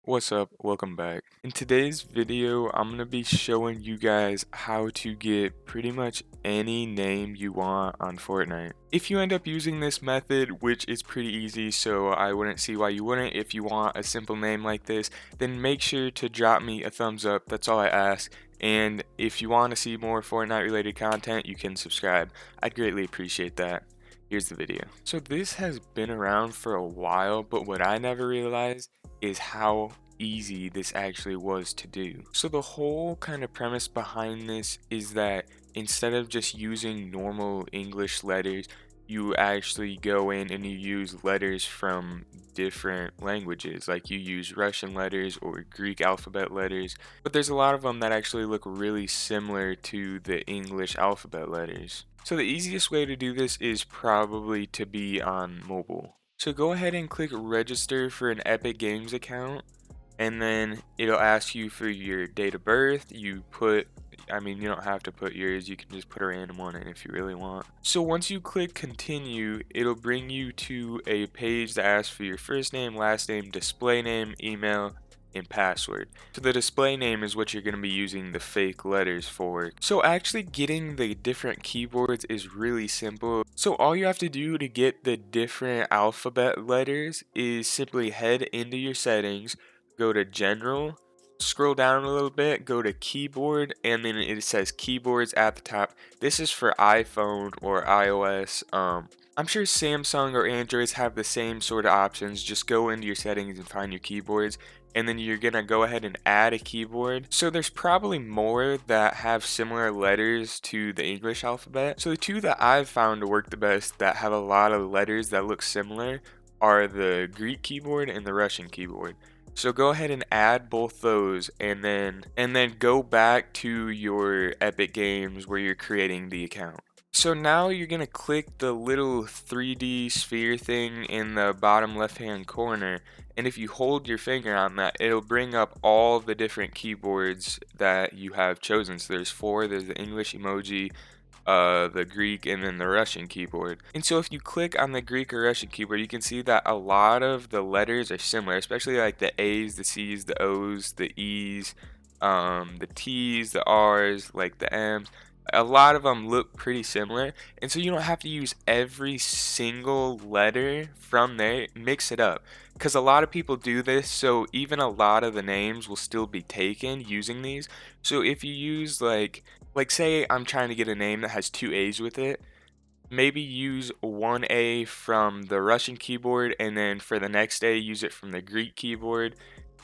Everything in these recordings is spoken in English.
What's up? Welcome back. In today's video, I'm going to be showing you guys how to get pretty much any name you want on Fortnite. If you end up using this method, which is pretty easy, so I wouldn't see why you wouldn't, if you want a simple name like this, then make sure to drop me a thumbs up. That's all I ask. And if you want to see more Fortnite related content, you can subscribe. I'd greatly appreciate that. Here's the video. So this has been around for a while, but what I never realized is how easy this actually was to do. So the whole kind of premise behind this is that instead of just using normal English letters, you actually go in and you use letters from different languages. Like you use Russian letters or Greek alphabet letters, but there's a lot of them that actually look really similar to the English alphabet letters. So the easiest way to do this is probably to be on mobile. So go ahead and click register for an Epic Games account, and then it'll ask you for your date of birth. You don't have to put yours, you can just put a random one in if you really want. So once you click continue, it'll bring you to a page that asks for your first name, last name, display name, email, and password. So the display name is what you're going to be using the fake letters for. So actually getting the different keyboards is really simple. So all you have to do to get the different alphabet letters is simply head into your settings, go to general, scroll down a little bit, go to keyboard, and then it says keyboards at the top. This is for iPhone or iOS. I'm sure Samsung or Androids have the same sort of options. Just go into your settings and find your keyboards, and then you're gonna go ahead and add a keyboard. So there's probably more that have similar letters to the English alphabet. So the two that I've found to work the best that have a lot of letters that look similar are the Greek keyboard and the Russian keyboard. So go ahead and add both those, and then go back to your Epic Games where you're creating the account. So now you're going to click the little 3D sphere thing in the bottom left hand corner, and if you hold your finger on that, it'll bring up all the different keyboards that you have chosen. So there's four. There's the English emoji, the Greek, and then the Russian keyboard. And so if you click on the Greek or Russian keyboard, you can see that a lot of the letters are similar, especially like the A's, the C's, the O's, the E's, the T's, the R's, like the M's. A lot of them look pretty similar, and so you don't have to use every single letter from there. Mix it up, because a lot of people do this, so even a lot of the names will still be taken using these. So if you use like say I'm trying to get a name that has two A's with it, maybe use one A from the Russian keyboard, and then for the next A use it from the Greek keyboard,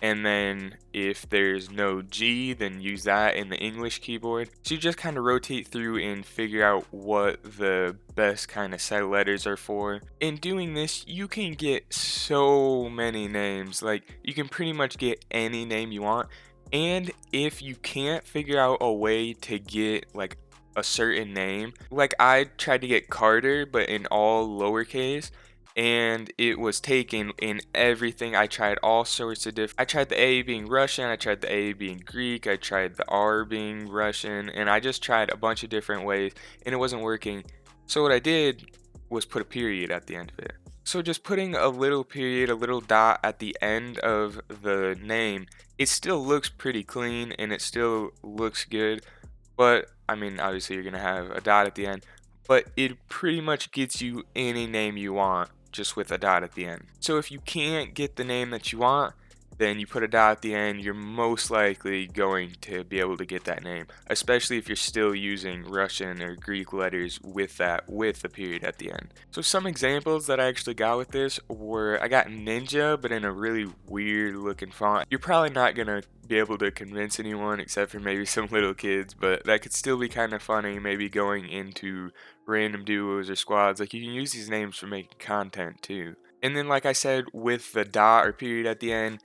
and then if there's no G, then use that in the English keyboard. So you just kind of rotate through and figure out what the best kind of set of letters are for. In doing this, you can get so many names. Like you can pretty much get any name you want. And if you can't figure out a way to get like a certain name, like I tried to get Carter but in all lowercase, and it was taken in everything. I tried all sorts of different. I tried the A being Russian, I tried the A being Greek, I tried the R being Russian, and I just tried a bunch of different ways, and it wasn't working. So what I did was put a period at the end of it. So just putting a little period, a little dot at the end of the name, it still looks pretty clean and it still looks good. But I mean, obviously you're gonna have a dot at the end, but it pretty much gets you any name you want just with a dot at the end. So if you can't get the name that you want, then you put a dot at the end, you're most likely going to be able to get that name, especially if you're still using Russian or Greek letters with a period at the end. So some examples that I actually got with this were, I got Ninja, but in a really weird looking font. You're probably not gonna be able to convince anyone except for maybe some little kids, but that could still be kind of funny, maybe going into random duos or squads. Like you can use these names for making content too. And then like I said, with the dot or period at the end,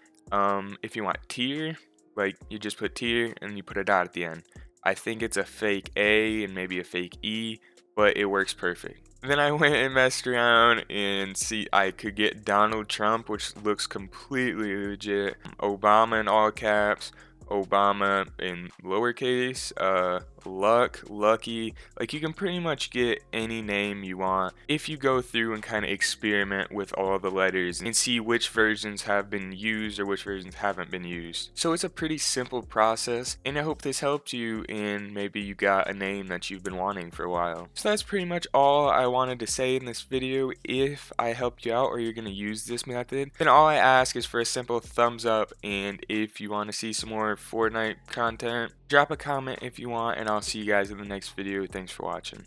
if you want tier, like you just put tier and you put a dot at the end. I think it's a fake A and maybe a fake E, but it works perfect. Then I went and messed around and see I could get Donald Trump, which looks completely legit. Obama in all caps, Obama in lowercase, Luck, Lucky. Like, you can pretty much get any name you want if you go through and kind of experiment with all the letters and see which versions have been used or which versions haven't been used. So it's a pretty simple process, and I hope this helped you and maybe you got a name that you've been wanting for a while. So that's pretty much all I wanted to say in this video. If I helped you out or you're going to use this method, then all I ask is for a simple thumbs up, and if you want to see some more Fortnite content, drop a comment if you want, and I'll see you guys in the next video. Thanks for watching.